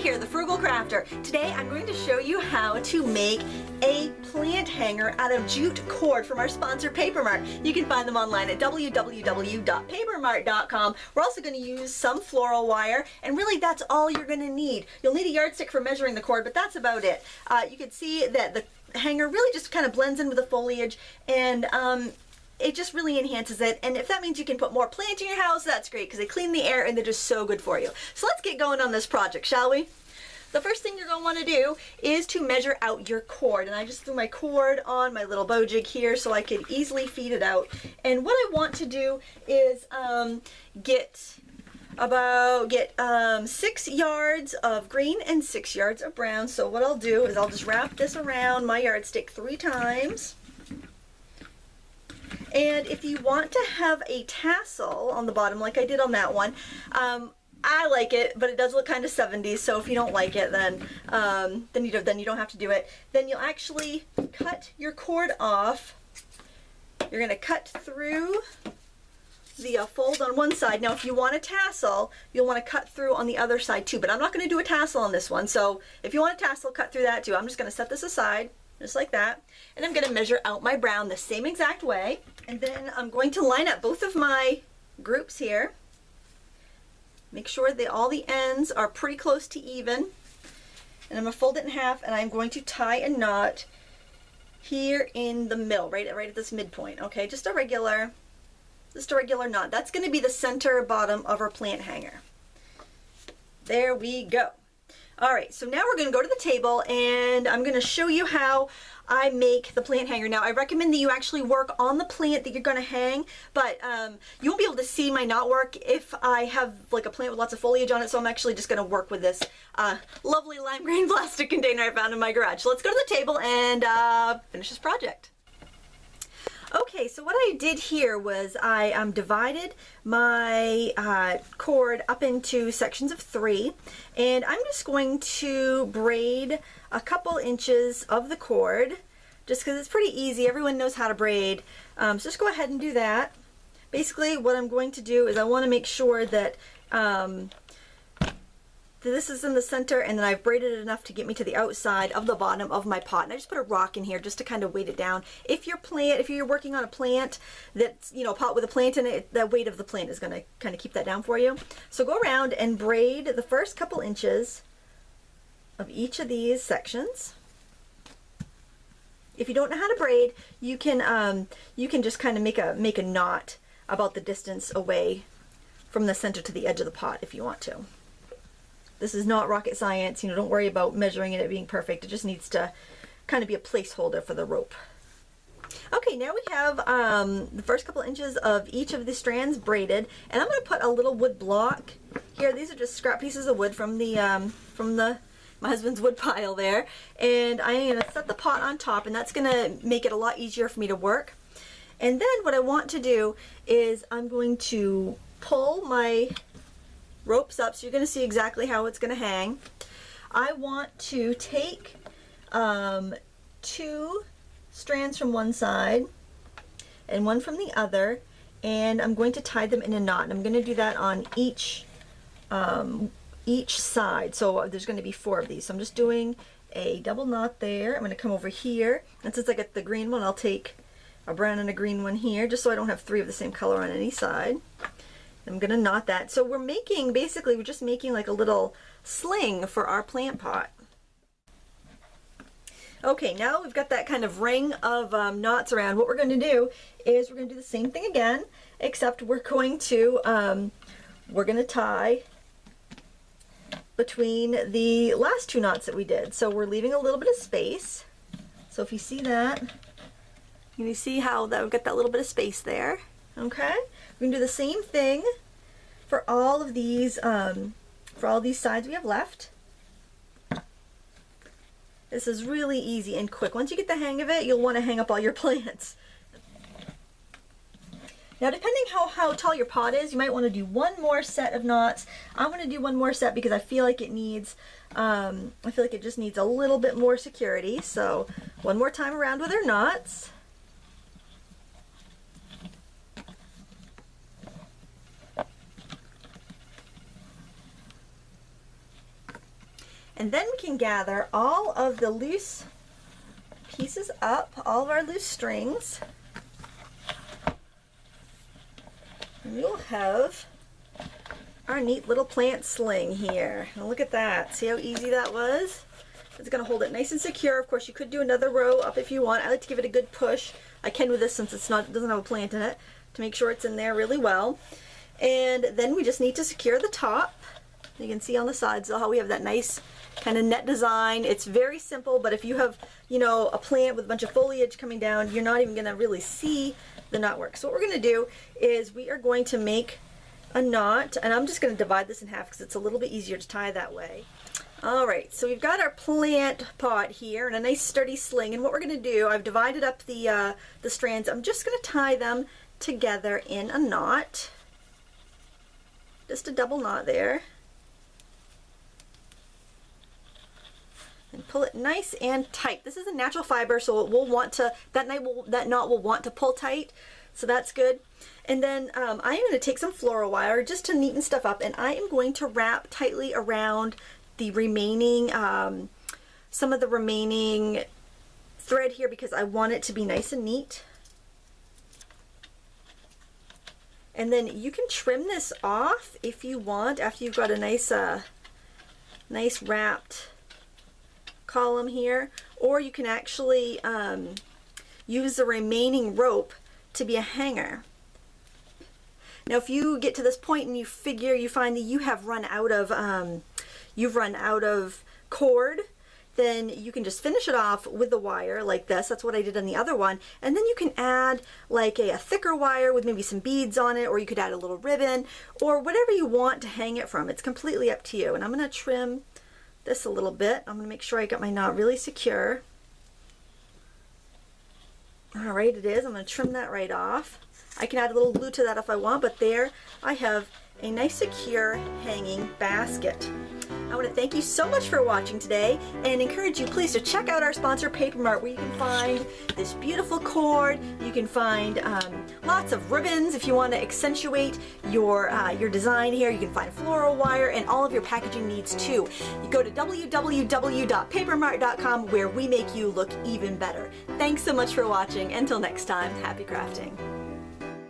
here, the Frugal Crafter. Today I'm going to show you how to make a plant hanger out of jute cord from our sponsor Papermart. You can find them online at www.papermart.com. We're also going to use some floral wire, and really that's all you're going to need. You'll need a yardstick for measuring the cord, but that's about it. You can see that the hanger really just kind of blends in with the foliage, and it just really enhances it. And if that means you can put more plants in your house, that's great, because they clean the air and they're just so good for you. So let's get going on this project, shall we? The first thing you're going to want to do is to measure out your cord. And I just threw my cord on my little bow jig here so I could easily feed it out. And what I want to do is get 6 yards of green and 6 yards of brown. So what I'll do is I'll just wrap this around my yardstick 3 times. And if you want to have a tassel on the bottom like I did on that one, I like it, but it does look kind of 70s, so if you don't like it, then you don't have to do it. Then you'll actually cut your cord off. You're going to cut through the fold on one side. Now if you want a tassel, you'll want to cut through on the other side too, but I'm not going to do a tassel on this one, so if you want a tassel, cut through that too. I'm just going to set this aside, just like that, and I'm going to measure out my brown the same exact way, and then I'm going to line up both of my groups here. Make sure that all the ends are pretty close to even, and I'm going to fold it in half, and I'm going to tie a knot here in the middle, right at this midpoint. Okay, just a regular knot. That's going to be the center bottom of our plant hanger. There we go. All right, so now we're going to go to the table, and I'm going to show you how I make the plant hanger. Now, I recommend that you actually work on the plant that you're going to hang, but you won't be able to see my knot work if I have like a plant with lots of foliage on it, so I'm actually just going to work with this lovely lime green plastic container I found in my garage. So let's go to the table and finish this project. Okay, so what I did here was I divided my cord up into sections of 3, and I'm just going to braid a couple inches of the cord, just because it's pretty easy. Everyone knows how to braid, so just go ahead and do that. Basically, what I'm going to do is I want to make sure that this is in the center, and then I've braided it enough to get me to the outside of the bottom of my pot. And I just put a rock in here just to kind of weight it down. If you're working on a plant that's, a pot with a plant in it, the weight of the plant is going to kind of keep that down for you. So go around and braid the first couple inches of each of these sections. If you don't know how to braid, you can just kind of make a knot about the distance away from the center to the edge of the pot if you want to. This is not rocket science, don't worry about measuring it being perfect. It just needs to kind of be a placeholder for the rope. Okay, now we have the first couple inches of each of the strands braided, and I'm going to put a little wood block here. These are just scrap pieces of wood from my husband's wood pile there, and I'm going to set the pot on top, and that's going to make it a lot easier for me to work. And then what I want to do is I'm going to pull my ropes up, so you're going to see exactly how it's going to hang. I want to take 2 strands from one side and 1 from the other, and I'm going to tie them in a knot. And I'm going to do that on each side. So there's going to be 4 of these. So I'm just doing a double knot there. I'm going to come over here, and since I got the green one, I'll take a brown and a green one here, just so I don't have 3 of the same color on any side. I'm going to knot that. So we're just making like a little sling for our plant pot. Okay, now we've got that kind of ring of knots around. What we're going to do is we're going to do the same thing again, except we're going to tie between the last 2 knots that we did. So we're leaving a little bit of space. So if you see that, you see how that we've got that little bit of space there. Okay, we're going to do the same thing for all of these, sides we have left. This is really easy and quick. Once you get the hang of it, you'll want to hang up all your plants. Now, depending how tall your pot is, you might want to do 1 more set of knots. I'm going to do 1 more set because I feel like it just needs a little bit more security. So 1 more time around with our knots. And then we can gather all of the loose pieces up, all of our loose strings. And we'll have our neat little plant sling here. Now look at that. See how easy that was? It's going to hold it nice and secure. Of course, you could do another row up if you want. I like to give it a good push. I can with this since it doesn't have a plant in it, to make sure it's in there really well. And then we just need to secure the top. You can see on the sides how we have that nice kind of net design. It's very simple, but if you have, you know, a plant with a bunch of foliage coming down, you're not even going to really see the knot work. So what we're going to do is we are going to make a knot, and I'm just going to divide this in half because it's a little bit easier to tie that way. Alright, so we've got our plant pot here and a nice sturdy sling, and what we're going to do, I've divided up the strands. I'm just going to tie them together in a knot. Just a double knot there. And pull it nice and tight. This is a natural fiber, so it will want to, that knot will want to pull tight, so that's good. And then I am going to take some floral wire just to neaten stuff up, and I am going to wrap tightly around the remaining, some of the remaining thread here because I want it to be nice and neat. And then you can trim this off if you want after you've got a nice, nice wrapped column here, or you can actually use the remaining rope to be a hanger. Now if you get to this point and you find that you have run out of cord, then you can just finish it off with the wire like this. That's what I did on the other one. And then you can add like a thicker wire with maybe some beads on it, or you could add a little ribbon or whatever you want to hang it from. It's completely up to you. And I'm going to trim this a little bit. I'm going to make sure I got my knot really secure. Alright, it is. I'm going to trim that right off. I can add a little glue to that if I want, but there I have a nice secure hanging basket. I want to thank you so much for watching today and encourage you please to check out our sponsor Paper Mart, where you can find this beautiful cord. You can find lots of ribbons if you want to accentuate your design here. You can find floral wire and all of your packaging needs too. You go to www.papermart.com where we make you look even better. Thanks so much for watching. Until next time, happy crafting.